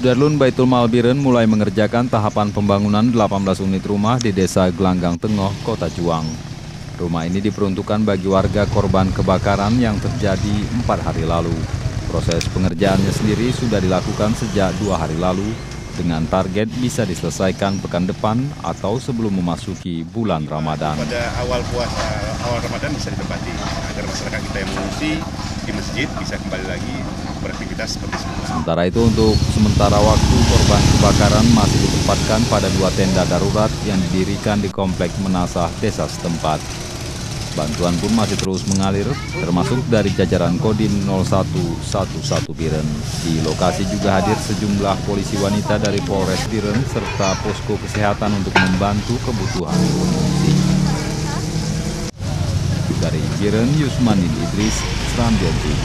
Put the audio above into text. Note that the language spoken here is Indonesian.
Sudarlun Baitul Mal Biren mulai mengerjakan tahapan pembangunan 18 unit rumah di Desa Gelanggang Tengoh, Kota Juang. Rumah ini diperuntukkan bagi warga korban kebakaran yang terjadi 4 hari lalu. Proses pengerjaannya sendiri sudah dilakukan sejak 2 hari lalu, dengan target bisa diselesaikan pekan depan atau sebelum memasuki bulan Ramadan. Pada awal Ramadan bisa ditempati agar masyarakat kita yang mengungsi di masjid bisa kembali lagi beraktivitas seperti semula. Sementara itu, untuk sementara waktu korban kebakaran masih ditempatkan pada 2 tenda darurat yang didirikan di komplek Menasah desa setempat. Bantuan pun masih terus mengalir, termasuk dari jajaran Kodim 0111 Biren. Di lokasi juga hadir sejumlah polisi wanita dari Polres Biren serta posko kesehatan untuk membantu kebutuhan pengungsi. Dari Biren, Yusman Idris, Serambion TV.